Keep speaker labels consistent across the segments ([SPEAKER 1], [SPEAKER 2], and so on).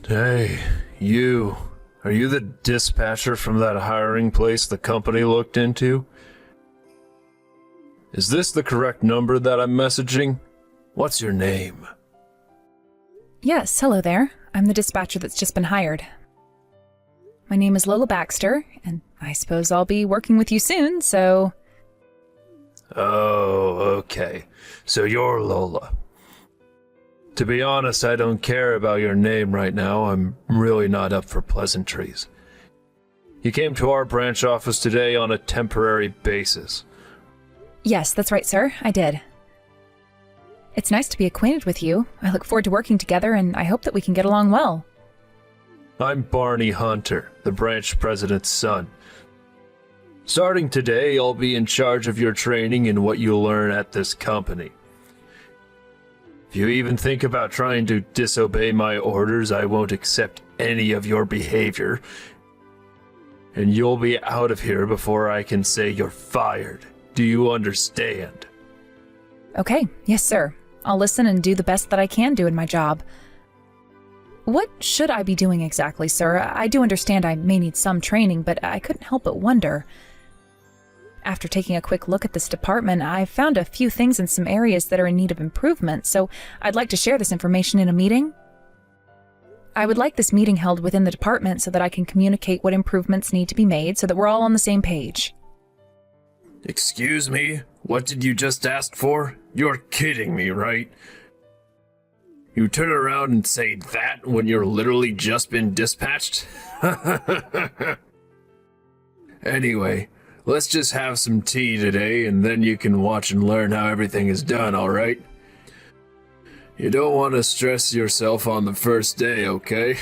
[SPEAKER 1] Hey, you. Are you the dispatcher from that hiring place the company looked into? Is this the correct number that I'm messaging? What's your name?
[SPEAKER 2] Yes, hello there. I'm the dispatcher that's just been hired. My name is Lola Baxter, and I suppose I'll be working with you soon, so...
[SPEAKER 1] Oh, okay. So you're Lola. To be honest, I don't care about your name right now. I'm really not up for pleasantries. You came to our branch office today on a temporary basis.
[SPEAKER 2] Yes, that's right, sir. I did. It's nice to be acquainted with you. I look forward to working together, and I hope that we can get along well.
[SPEAKER 1] I'm Barney Hunter, the branch president's son. Starting today, I'll be in charge of your training and what you'll learn at this company. If you even think about trying to disobey my orders, I won't accept any of your behavior. And you'll be out of here before I can say you're fired. Do you understand?
[SPEAKER 2] Okay, yes, sir. I'll listen and do the best that I can do in my job. What should I be doing exactly, sir? I do understand I may need some training, but I couldn't help but wonder. After taking a quick look at this department, I found a few things in some areas that are in need of improvement, so I'd like to share this information in a meeting. I would like this meeting held within the department so that I can communicate what improvements need to be made so that we're all on the same page.
[SPEAKER 1] Excuse me? What did you just ask for? You're kidding me, right? You turn around and say that when you're literally just been dispatched? Anyway, let's just have some tea today and then you can watch and learn how everything is done, alright? You don't want to stress yourself on the first day, okay?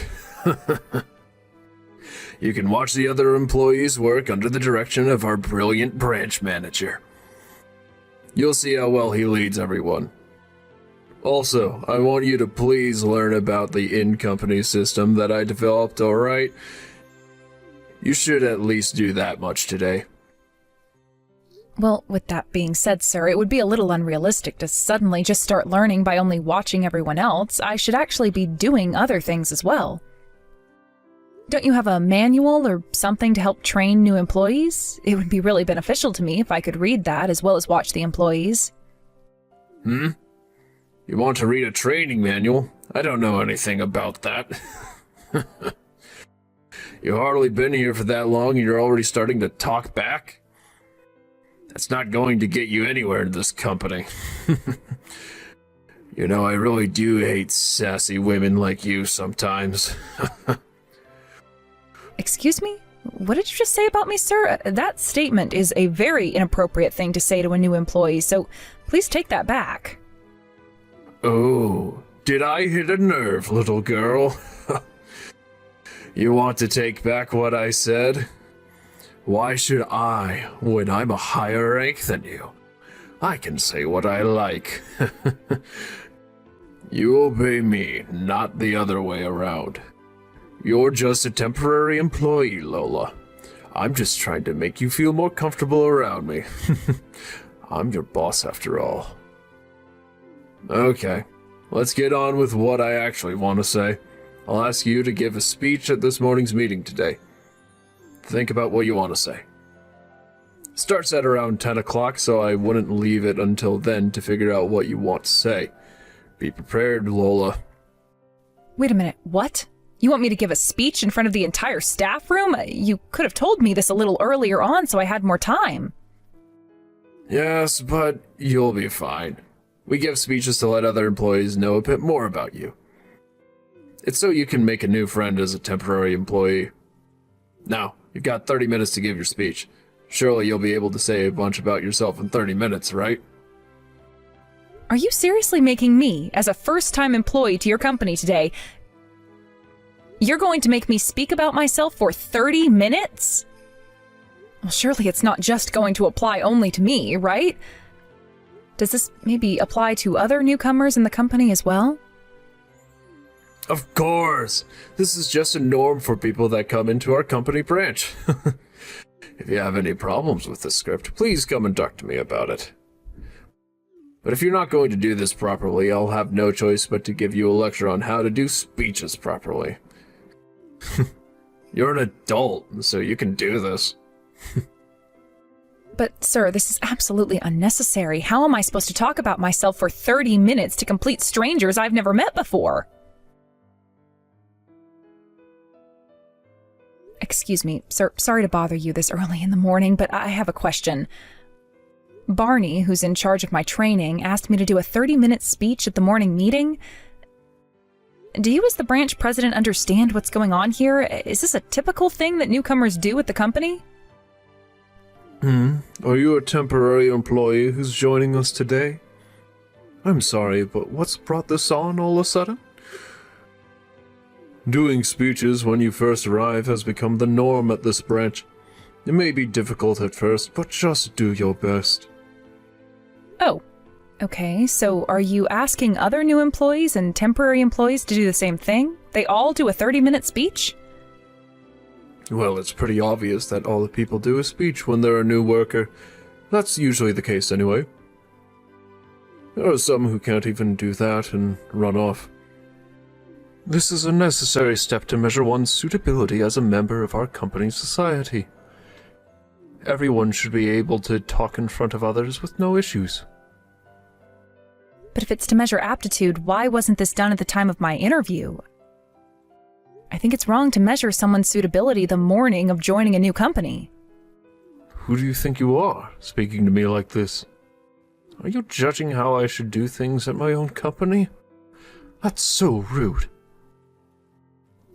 [SPEAKER 1] You can watch the other employees work under the direction of our brilliant branch manager. You'll see how well he leads everyone. Also, I want you to please learn about the in-company system that I developed, alright? You should at least do that much today.
[SPEAKER 2] Well, with that being said, sir, it would be a little unrealistic to suddenly just start learning by only watching everyone else. I should actually be doing other things as well. Don't you have a manual or something to help train new employees? It would be really beneficial to me if I could read that as well as watch the employees.
[SPEAKER 1] You want to read a training manual? I don't know anything about that. You've hardly been here for that long and you're already starting to talk back? That's not going to get you anywhere in this company. You know, I really do hate sassy women like you sometimes.
[SPEAKER 2] Excuse me? What did you just say about me, sir? That statement is a very inappropriate thing to say to a new employee, so please take that back.
[SPEAKER 1] Oh, did I hit a nerve, little girl? You want to take back what I said? Why should I, when I'm a higher rank than you? I can say what I like. You obey me, not the other way around. You're just a temporary employee, Lola. I'm just trying to make you feel more comfortable around me. I'm your boss after all. Okay, let's get on with what I actually want to say. I'll ask you to give a speech at this morning's meeting today. Think about what you want to say. Starts at around 10 o'clock, so I wouldn't leave it until then to figure out what you want to say. Be prepared, Lola.
[SPEAKER 2] Wait a minute, what? You want me to give a speech in front of the entire staff room? You could have told me this a little earlier on so I had more time.
[SPEAKER 1] Yes, but you'll be fine. We give speeches to let other employees know a bit more about you. It's so you can make a new friend as a temporary employee. Now, you've got 30 minutes to give your speech. Surely you'll be able to say a bunch about yourself in 30 minutes, right?
[SPEAKER 2] Are you seriously making me, as a first-time employee to your company today, you're going to make me speak about myself for 30 minutes? Well, surely it's not just going to apply only to me, right? Does this maybe apply to other newcomers in the company as well?
[SPEAKER 1] Of course! This is just a norm for people that come into our company branch. If you have any problems with the script, please come and talk to me about it. But if you're not going to do this properly, I'll have no choice but to give you a lecture on how to do speeches properly. You're an adult, so you can do this.
[SPEAKER 2] But, sir, this is absolutely unnecessary. How am I supposed to talk about myself for 30 minutes to complete strangers I've never met before? Excuse me, sir, sorry to bother you this early in the morning, but I have a question. Barney, who's in charge of my training, asked me to do a 30-minute speech at the morning meeting. Do you as the branch president understand what's going on here? Is this a typical thing that newcomers do at the company?
[SPEAKER 1] Are you a temporary employee who's joining us today? I'm sorry, but what's brought this on all of a sudden? Doing speeches when you first arrive has become the norm at this branch. It may be difficult at first, but just do your best.
[SPEAKER 2] Oh, okay, so are you asking other new employees and temporary employees to do the same thing? They all do a 30-minute speech?
[SPEAKER 1] Well, it's pretty obvious that all the people do a speech when they're a new worker. That's usually the case anyway. There are some who can't even do that and run off. This is a necessary step to measure one's suitability as a member of our company's society. Everyone should be able to talk in front of others with no issues.
[SPEAKER 2] But if it's to measure aptitude, why wasn't this done at the time of my interview? I think it's wrong to measure someone's suitability the morning of joining a new company.
[SPEAKER 1] Who do you think you are, speaking to me like this? Are you judging how I should do things at my own company? That's so rude.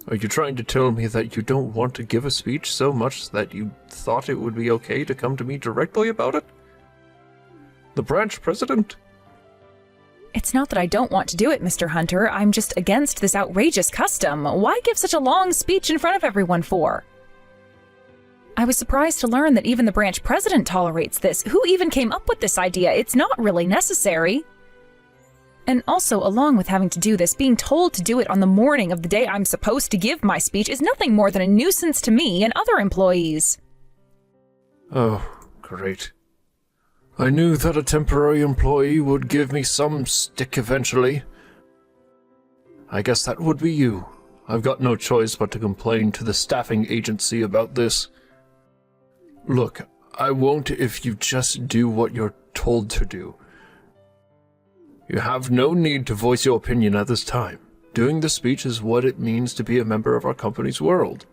[SPEAKER 1] Are you trying to tell me that you don't want to give a speech so much that you thought it would be okay to come to me directly about it? The branch president?
[SPEAKER 2] It's not that I don't want to do it, Mr. Hunter. I'm just against this outrageous custom. Why give such a long speech in front of everyone for? I was surprised to learn that even the branch president tolerates this. Who even came up with this idea? It's not really necessary. And also, along with having to do this, being told to do it on the morning of the day I'm supposed to give my speech is nothing more than a nuisance to me and other employees.
[SPEAKER 1] Oh, great. I knew that a temporary employee would give me some stick eventually. I guess that would be you. I've got no choice but to complain to the staffing agency about this. Look, I won't if you just do what you're told to do. You have no need to voice your opinion at this time. Doing the speech is what it means to be a member of our company's world.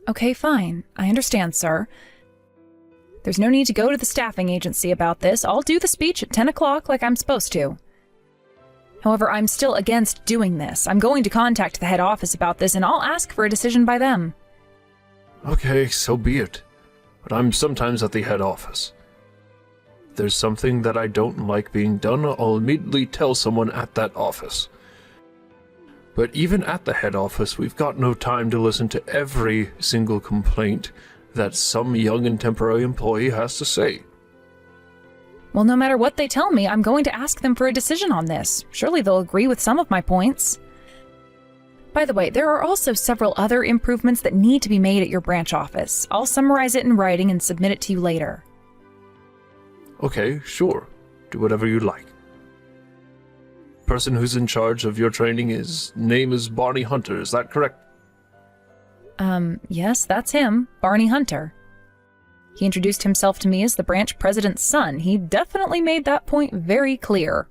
[SPEAKER 2] Okay, fine. I understand, sir. There's no need to go to the staffing agency about this. I'll do the speech at 10 o'clock like I'm supposed to. However, I'm still against doing this. I'm going to contact the head office about this, and I'll ask for a decision by them.
[SPEAKER 1] Okay, so be it. But I'm sometimes at the head office. If there's something that I don't like being done, I'll immediately tell someone at that office. But even at the head office, we've got no time to listen to every single complaint that some young and temporary employee has to say.
[SPEAKER 2] Well, no matter what they tell me, I'm going to ask them for a decision on this. Surely they'll agree with some of my points. By the way, there are also several other improvements that need to be made at your branch office. I'll summarize it in writing and submit it to you later.
[SPEAKER 1] Okay, sure. Do whatever you like. Person who's in charge of your training name is Barney Hunter, is that correct?
[SPEAKER 2] Yes, that's him, Barney Hunter. He introduced himself to me as the branch president's son. He definitely made that point very clear.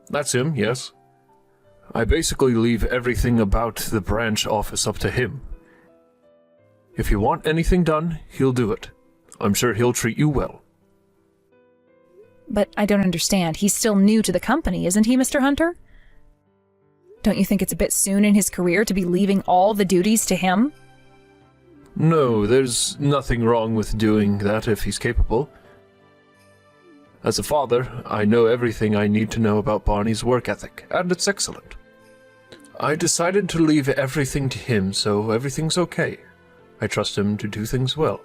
[SPEAKER 1] That's him, yes. I basically leave everything about the branch office up to him. If you want anything done, he'll do it. I'm sure he'll treat you well.
[SPEAKER 2] But I don't understand. He's still new to the company, isn't he, Mr. Hunter? Don't you think it's a bit soon in his career to be leaving all the duties to him?
[SPEAKER 1] No, there's nothing wrong with doing that if he's capable. As a father, I know everything I need to know about Barney's work ethic, and it's excellent. I decided to leave everything to him, so everything's okay. I trust him to do things well.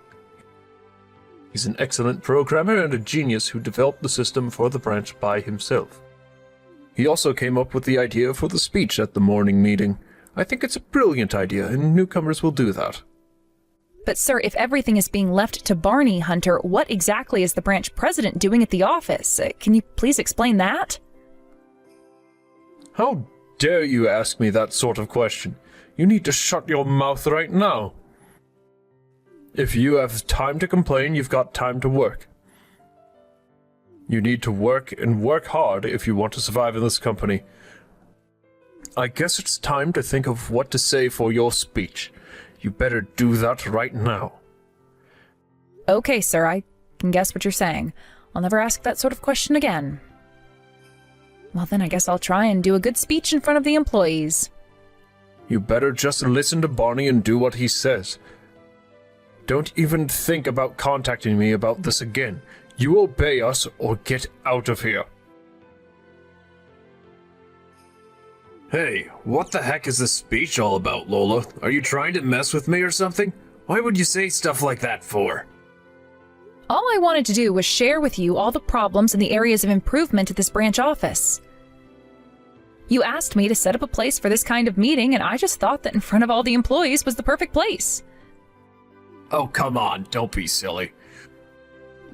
[SPEAKER 1] He's an excellent programmer and a genius who developed the system for the branch by himself. He also came up with the idea for the speech at the morning meeting. I think it's a brilliant idea, and newcomers will do that.
[SPEAKER 2] But sir, if everything is being left to Barney Hunter, what exactly is the branch president doing at the office? Can you please explain that?
[SPEAKER 1] How dare you ask me that sort of question? You need to shut your mouth right now. If you have time to complain, you've got time to work. You need to work and work hard if you want to survive in this company. I guess it's time to think of what to say for your speech. You better do that right now.
[SPEAKER 2] Okay, sir, I can guess what you're saying. I'll never ask that sort of question again. Well, then I guess I'll try and do a good speech in front of the employees.
[SPEAKER 1] You better just listen to Barney and do what he says. Don't even think about contacting me about this again. You obey us or get out of here. Hey, what the heck is this speech all about, Lola? Are you trying to mess with me or something? Why would you say stuff like that for?
[SPEAKER 2] All I wanted to do was share with you all the problems and the areas of improvement at this branch office. You asked me to set up a place for this kind of meeting, and I just thought that in front of all the employees was the perfect place.
[SPEAKER 1] Oh, come on, don't be silly.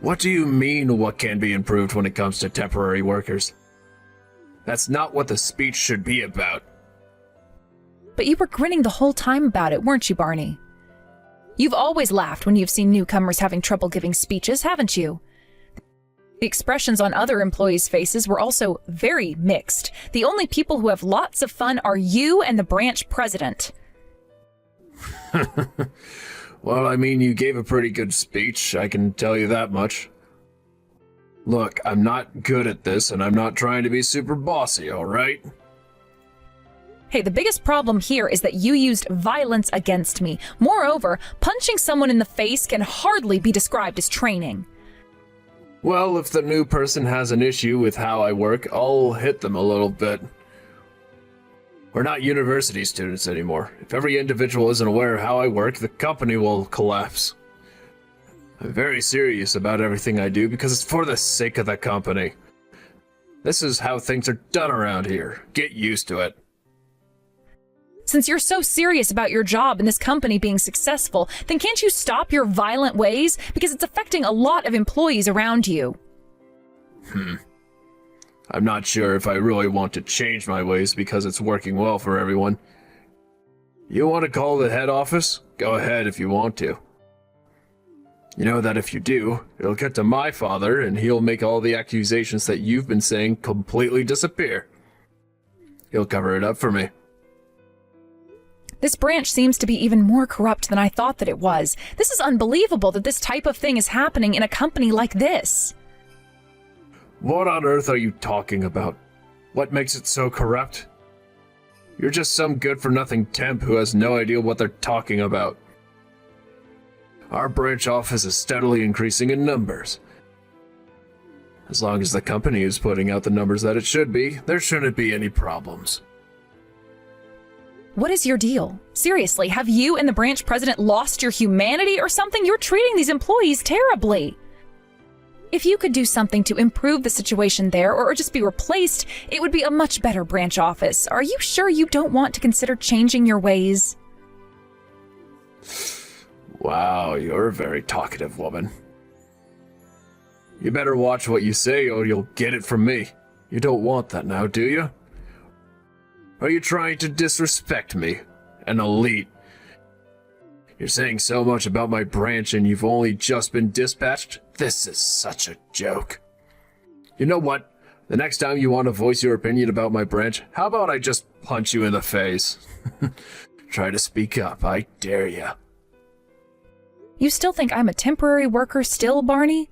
[SPEAKER 1] What do you mean what can be improved when it comes to temporary workers? That's not what the speech should be about.
[SPEAKER 2] But you were grinning the whole time about it, weren't you, Barney? You've always laughed when you've seen newcomers having trouble giving speeches, haven't you? The expressions on other employees' faces were also very mixed. The only people who have lots of fun are you and the branch president.
[SPEAKER 1] Well, I mean, you gave a pretty good speech, I can tell you that much. Look, I'm not good at this, and I'm not trying to be super bossy, alright?
[SPEAKER 2] Hey, the biggest problem here is that you used violence against me. Moreover, punching someone in the face can hardly be described as training.
[SPEAKER 1] Well, if the new person has an issue with how I work, I'll hit them a little bit. We're not university students anymore. If every individual isn't aware of how I work, the company will collapse. I'm very serious about everything I do because it's for the sake of the company. This is how things are done around here. Get used to it.
[SPEAKER 2] Since you're so serious about your job and this company being successful, then can't you stop your violent ways? Because it's affecting a lot of employees around you.
[SPEAKER 1] I'm not sure if I really want to change my ways because it's working well for everyone. You want to call the head office? Go ahead if you want to. You know that if you do, it'll get to my father and he'll make all the accusations that you've been saying completely disappear. He'll cover it up for me.
[SPEAKER 2] This branch seems to be even more corrupt than I thought that it was. This is unbelievable that this type of thing is happening in a company like this.
[SPEAKER 1] What on earth are you talking about? What makes it so corrupt? You're just some good-for-nothing temp who has no idea what they're talking about. Our branch office is steadily increasing in numbers. As long as the company is putting out the numbers that it should be, there shouldn't be any problems.
[SPEAKER 2] What is your deal? Seriously, have you and the branch president lost your humanity or something? You're treating these employees terribly. If you could do something to improve the situation there or just be replaced, it would be a much better branch office. Are you sure you don't want to consider changing your ways?
[SPEAKER 1] Wow, you're a very talkative woman. You better watch what you say or you'll get it from me. You don't want that now, do you? Are you trying to disrespect me? An elite? You're saying so much about my branch and you've only just been dispatched? This is such a joke. You know what? The next time you want to voice your opinion about my branch, how about I just punch you in the face? Try to speak up, I dare ya.
[SPEAKER 2] You still think I'm a temporary worker still, Barney?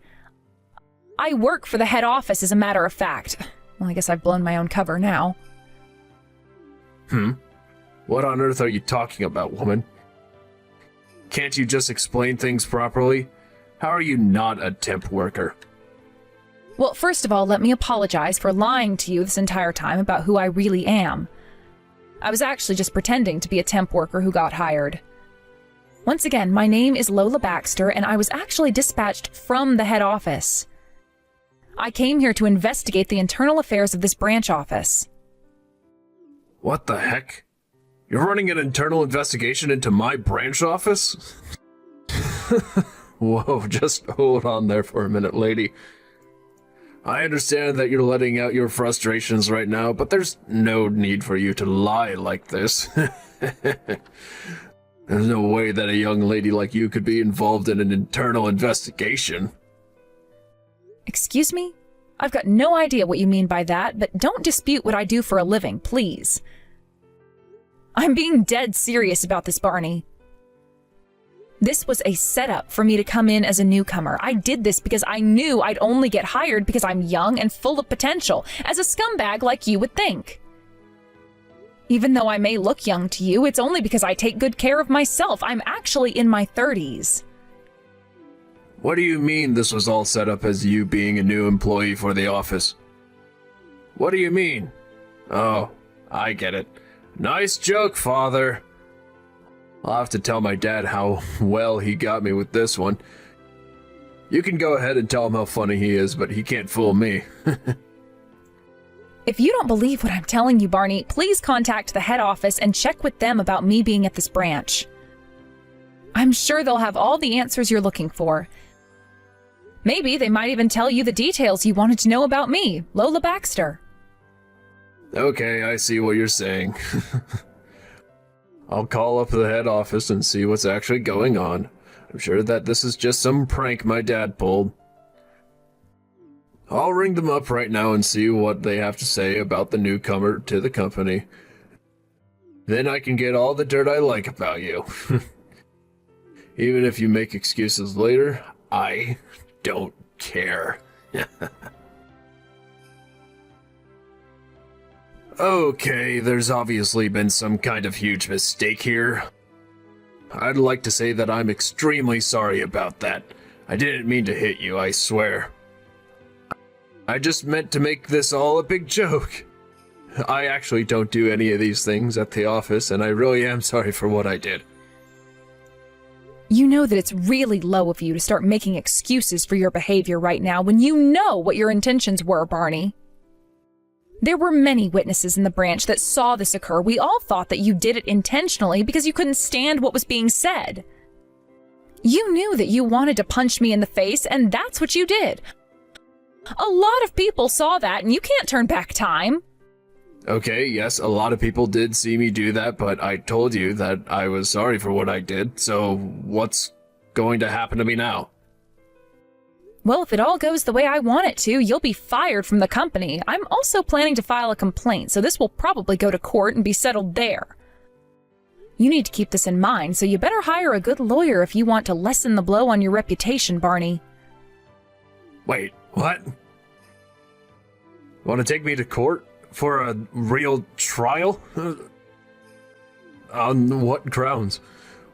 [SPEAKER 2] I work for the head office, as a matter of fact. Well, I guess I've blown my own cover now.
[SPEAKER 1] What on earth are you talking about, woman? Can't you just explain things properly? How are you not a temp worker?
[SPEAKER 2] Well, first of all, let me apologize for lying to you this entire time about who I really am. I was actually just pretending to be a temp worker who got hired. Once again, my name is Lola Baxter, and I was actually dispatched from the head office. I came here to investigate the internal affairs of this branch office.
[SPEAKER 1] What the heck? You're running an internal investigation into my branch office? Whoa, just hold on there for a minute, lady. I understand that you're letting out your frustrations right now, but there's no need for you to lie like this. There's no way that a young lady like you could be involved in an internal investigation.
[SPEAKER 2] Excuse me? I've got no idea what you mean by that, but don't dispute what I do for a living, please. I'm being dead serious about this, Barney. This was a setup for me to come in as a newcomer. I did this because I knew I'd only get hired because I'm young and full of potential, as a scumbag like you would think. Even though I may look young to you, it's only because I take good care of myself. I'm actually in my 30s.
[SPEAKER 1] What do you mean this was all set up as you being a new employee for the office? What do you mean? Oh, I get it. Nice joke, father. I'll have to tell my dad how well he got me with this one. You can go ahead and tell him how funny he is, but he can't fool me.
[SPEAKER 2] If you don't believe what I'm telling you, Barney, please contact the head office and check with them about me being at this branch. I'm sure they'll have all the answers you're looking for. Maybe they might even tell you the details you wanted to know about me, Lola Baxter.
[SPEAKER 1] Okay, I see what you're saying. I'll call up the head office and see what's actually going on. I'm sure that this is just some prank my dad pulled. I'll ring them up right now and see what they have to say about the newcomer to the company. Then I can get all the dirt I like about you. Even if you make excuses later, I don't care. Okay, there's obviously been some kind of huge mistake here. I'd like to say that I'm extremely sorry about that. I didn't mean to hit you, I swear. I just meant to make this all a big joke. I actually don't do any of these things at the office, and I really am sorry for what I did.
[SPEAKER 2] You know that it's really low of you to start making excuses for your behavior right now when you know what your intentions were, Barney. There were many witnesses in the branch that saw this occur. We all thought that you did it intentionally because you couldn't stand what was being said. You knew that you wanted to punch me in the face, and that's what you did. A lot of people saw that, and you can't turn back time.
[SPEAKER 1] Okay, yes, a lot of people did see me do that, but I told you that I was sorry for what I did, so what's going to happen to me now?
[SPEAKER 2] Well, if it all goes the way I want it to, you'll be fired from the company. I'm also planning to file a complaint, so this will probably go to court and be settled there. You need to keep this in mind, so you better hire a good lawyer if you want to lessen the blow on your reputation, Barney.
[SPEAKER 1] Wait, what? Want to take me to court for a real trial? On what grounds?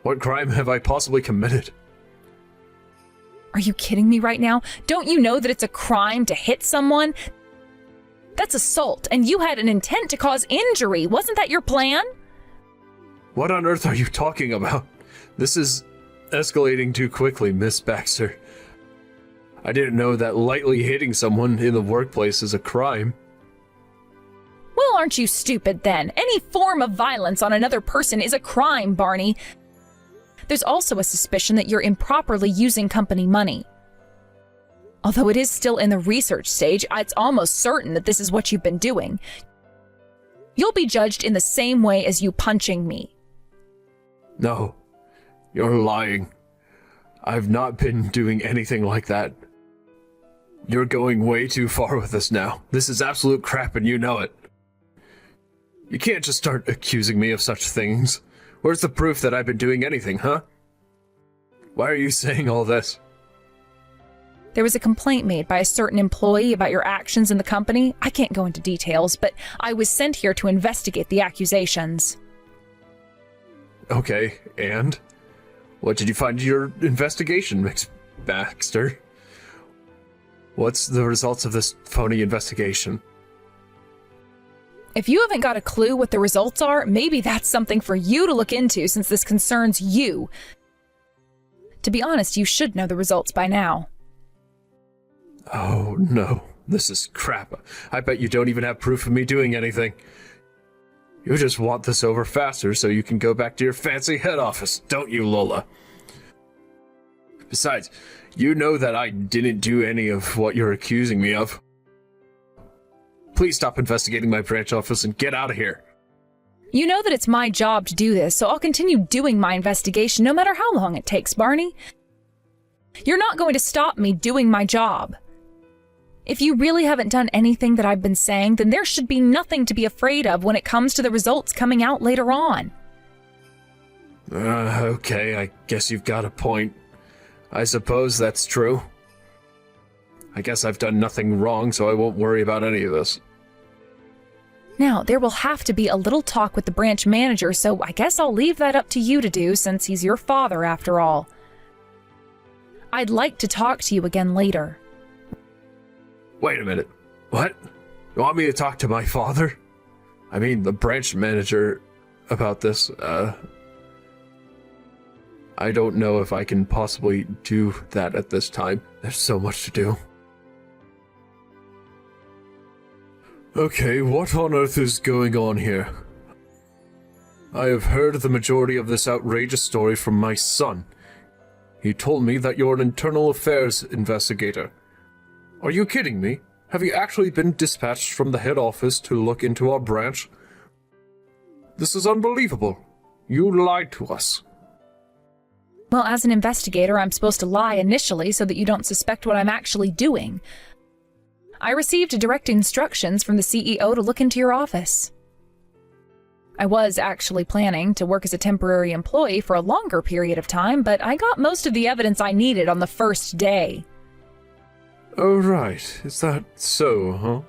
[SPEAKER 1] What crime have I possibly committed?
[SPEAKER 2] Are you kidding me right now? Don't you know that it's a crime to hit someone? That's assault, and you had an intent to cause injury. Wasn't that your plan?
[SPEAKER 1] What on earth are you talking about? This is escalating too quickly, Miss Baxter. I didn't know that lightly hitting someone in the workplace is a crime.
[SPEAKER 2] Well, aren't you stupid then? Any form of violence on another person is a crime, Barney. There's also a suspicion that you're improperly using company money. Although it is still in the research stage, it's almost certain that this is what you've been doing. You'll be judged in the same way as you punching me.
[SPEAKER 1] No, you're lying. I've not been doing anything like that. You're going way too far with this now. This is absolute crap and you know it. You can't just start accusing me of such things. Where's the proof that I've been doing anything, huh? Why are you saying all this?
[SPEAKER 2] There was a complaint made by a certain employee about your actions in the company. I can't go into details, but I was sent here to investigate the accusations.
[SPEAKER 1] Okay, and? What did you find in your investigation, Miss Baxter? What's the results of this phony investigation?
[SPEAKER 2] If you haven't got a clue what the results are, maybe that's something for you to look into since this concerns you. To be honest, you should know the results by now.
[SPEAKER 1] Oh no, this is crap. I bet you don't even have proof of me doing anything. You just want this over faster so you can go back to your fancy head office, don't you, Lola? Besides, you know that I didn't do any of what you're accusing me of. Please stop investigating my branch office and get out of here.
[SPEAKER 2] You know that it's my job to do this, so I'll continue doing my investigation no matter how long it takes, Barney. You're not going to stop me doing my job. If you really haven't done anything that I've been saying, then there should be nothing to be afraid of when it comes to the results coming out later on.
[SPEAKER 1] Okay, I guess you've got a point. I suppose that's true. I guess I've done nothing wrong, so I won't worry about any of this.
[SPEAKER 2] Now, there will have to be a little talk with the branch manager, so I guess I'll leave that up to you to do since he's your father after all. I'd like to talk to you again later.
[SPEAKER 1] Wait a minute. What? You want me to talk to my father? I mean, the branch manager about this, I don't know if I can possibly do that at this time. There's so much to do. Okay, what on earth is going on here? I have heard the majority of this outrageous story from my son. He told me that you're an internal affairs investigator. Are you kidding me? Have you actually been dispatched from the head office to look into our branch? This is unbelievable. You lied to us.
[SPEAKER 2] Well, as an investigator, I'm supposed to lie initially so that you don't suspect what I'm actually doing. I received direct instructions from the CEO to look into your office. I was actually planning to work as a temporary employee for a longer period of time, but I got most of the evidence I needed on the first day.
[SPEAKER 1] Oh, right. Is that so, huh?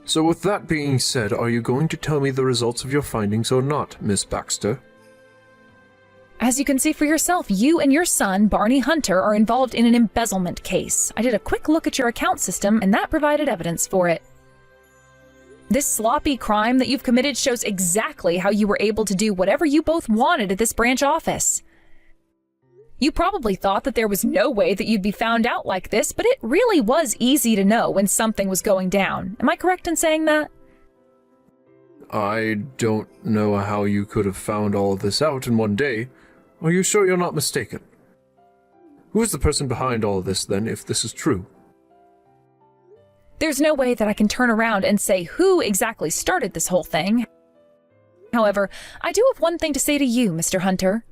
[SPEAKER 1] So with that being said, are you going to tell me the results of your findings or not, Miss Baxter?
[SPEAKER 2] As you can see for yourself, you and your son, Barney Hunter, are involved in an embezzlement case. I did a quick look at your account system, and that provided evidence for it. This sloppy crime that you've committed shows exactly how you were able to do whatever you both wanted at this branch office. You probably thought that there was no way that you'd be found out like this, but it really was easy to know when something was going down. Am I correct in saying that?
[SPEAKER 1] I don't know how you could have found all of this out in one day. Are you sure you're not mistaken? Who is the person behind all of this, then, if this is true?
[SPEAKER 2] There's no way that I can turn around and say who exactly started this whole thing. However, I do have one thing to say to you, Mr. Hunter.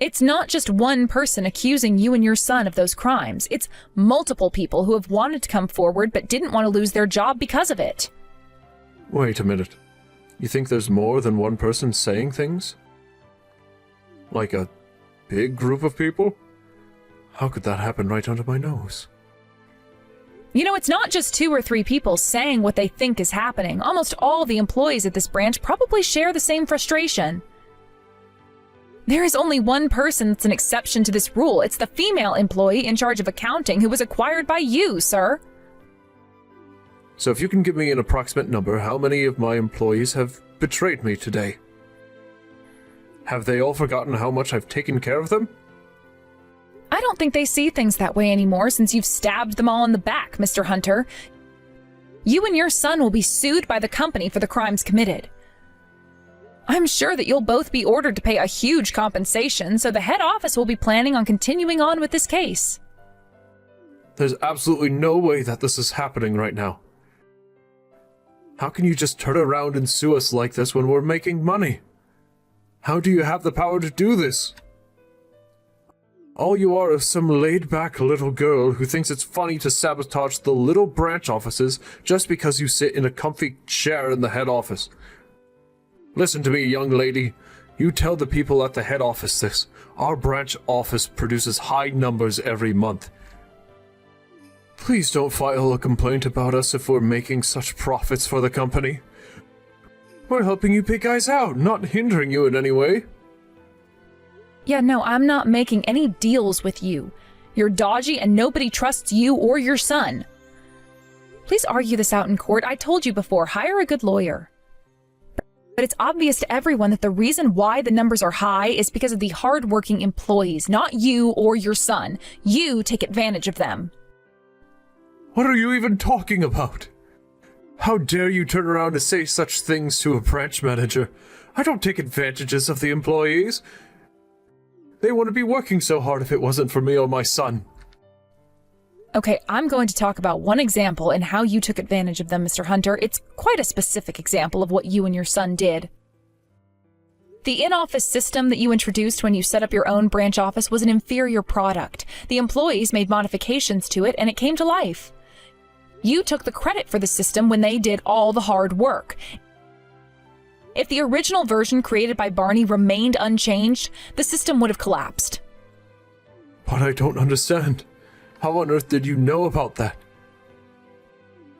[SPEAKER 2] It's not just one person accusing you and your son of those crimes. It's multiple people who have wanted to come forward but didn't want to lose their job because of it.
[SPEAKER 1] Wait a minute. You think there's more than one person saying things? Like a big group of people? How could that happen right under my nose?
[SPEAKER 2] You know, it's not just 2 or 3 people saying what they think is happening. Almost all the employees at this branch probably share the same frustration. There is only one person that's an exception to this rule. It's the female employee in charge of accounting who was acquired by you, sir.
[SPEAKER 1] So if you can give me an approximate number, how many of my employees have betrayed me today? Have they all forgotten how much I've taken care of them?
[SPEAKER 2] I don't think they see things that way anymore since you've stabbed them all in the back, Mr. Hunter. You and your son will be sued by the company for the crimes committed. I'm sure that you'll both be ordered to pay a huge compensation, so the head office will be planning on continuing on with this case.
[SPEAKER 1] There's absolutely no way that this is happening right now. How can you just turn around and sue us like this when we're making money? How do you have the power to do this? All you are is some laid-back little girl who thinks it's funny to sabotage the little branch offices just because you sit in a comfy chair in the head office. Listen to me, young lady. You tell the people at the head office this. Our branch office produces high numbers every month. Please don't file a complaint about us if we're making such profits for the company. We're helping you pay guys out, not hindering you in any way.
[SPEAKER 2] Yeah, no, I'm not making any deals with you. You're dodgy and nobody trusts you or your son. Please argue this out in court. I told you before, hire a good lawyer. But it's obvious to everyone that the reason why the numbers are high is because of the hard-working employees, not you or your son. You take advantage of them.
[SPEAKER 1] What are you even talking about? How dare you turn around and say such things to a branch manager? I don't take advantages of the employees. They wouldn't be working so hard if it wasn't for me or my son.
[SPEAKER 2] Okay, I'm going to talk about one example and how you took advantage of them, Mr. Hunter. It's quite a specific example of what you and your son did. The in-office system that you introduced when you set up your own branch office was an inferior product. The employees made modifications to it and it came to life. You took the credit for the system when they did all the hard work. If the original version created by Barney remained unchanged, the system would have collapsed.
[SPEAKER 1] But I don't understand. How on earth did you know about that?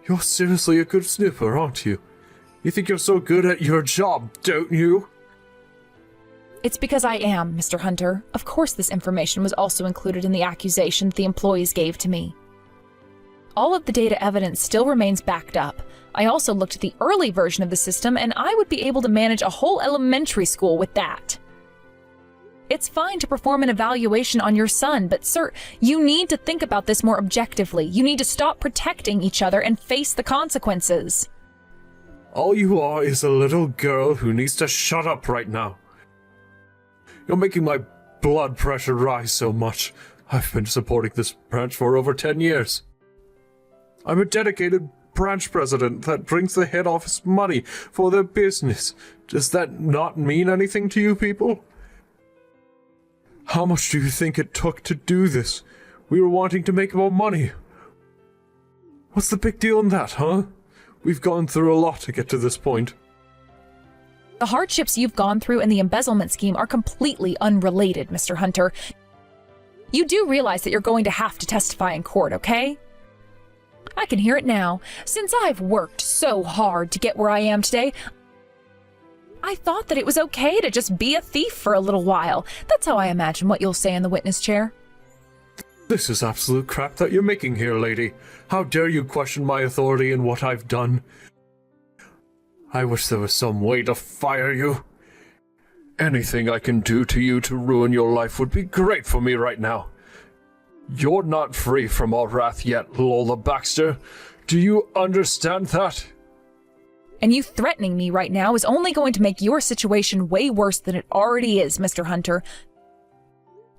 [SPEAKER 1] You're seriously a good sniffer, aren't you? You think you're so good at your job, don't you?
[SPEAKER 2] It's because I am, Mr. Hunter. Of course this information was also included in the accusation the employees gave to me. All of the data evidence still remains backed up. I also looked at the early version of the system, and I would be able to manage a whole elementary school with that. It's fine to perform an evaluation on your son, but sir, you need to think about this more objectively. You need to stop protecting each other and face the consequences.
[SPEAKER 1] All you are is a little girl who needs to shut up right now. You're making my blood pressure rise so much. I've been supporting this branch for over 10 years. I'm a dedicated branch president that brings the head office money for their business. Does that not mean anything to you people? How much do you think it took to do this? We were wanting to make more money. What's the big deal in that, huh? We've gone through a lot to get to this point.
[SPEAKER 2] The hardships you've gone through and the embezzlement scheme are completely unrelated, Mr. Hunter. You do realize that you're going to have to testify in court, okay? I can hear it now. Since I've worked so hard to get where I am today, I thought that it was okay to just be a thief for a little while. That's how I imagine what you'll say in the witness chair.
[SPEAKER 1] This is absolute crap that you're making here, lady. How dare you question my authority and what I've done? I wish there was some way to fire you. Anything I can do to you to ruin your life would be great for me right now. You're not free from all wrath yet, Lola Baxter. Do you understand that?
[SPEAKER 2] And you threatening me right now is only going to make your situation way worse than it already is, Mr. Hunter.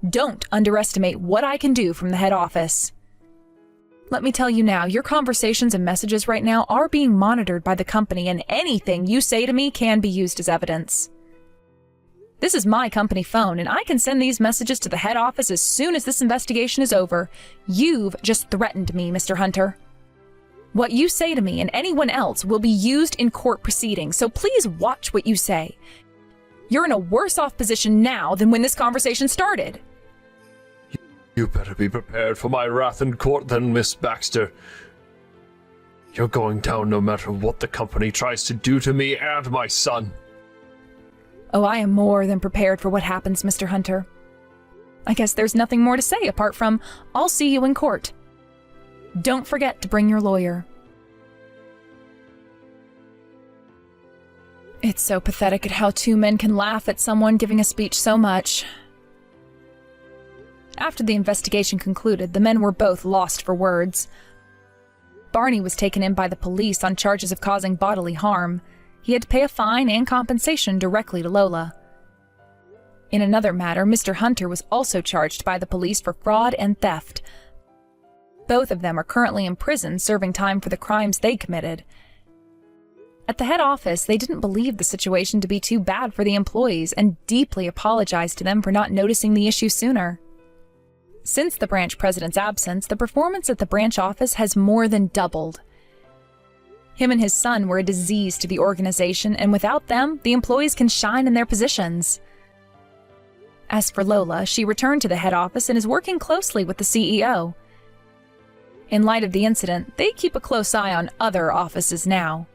[SPEAKER 2] Don't underestimate what I can do from the head office. Let me tell you now, your conversations and messages right now are being monitored by the company, and anything you say to me can be used as evidence. This is my company phone, and I can send these messages to the head office as soon as this investigation is over. You've just threatened me, Mr. Hunter. What you say to me and anyone else will be used in court proceedings, so please watch what you say. You're in a worse off position now than when this conversation started.
[SPEAKER 1] You better be prepared for my wrath in court then, Miss Baxter. You're going down no matter what the company tries to do to me and my son.
[SPEAKER 2] Oh, I am more than prepared for what happens, Mr. Hunter. I guess there's nothing more to say apart from, I'll see you in court. Don't forget to bring your lawyer. It's so pathetic at how two men can laugh at someone giving a speech so much. After the investigation concluded, the men were both lost for words. Barney was taken in by the police on charges of causing bodily harm. He had to pay a fine and compensation directly to Lola. In another matter, Mr. Hunter was also charged by the police for fraud and theft. Both of them are currently in prison serving time for the crimes they committed. At the head office, they didn't believe the situation to be too bad for the employees and deeply apologized to them for not noticing the issue sooner. Since the branch president's absence, the performance at the branch office has more than doubled. Him and his son were a disease to the organization, and without them, the employees can shine in their positions. As for Lola, she returned to the head office and is working closely with the CEO. In light of the incident, they keep a close eye on other offices now.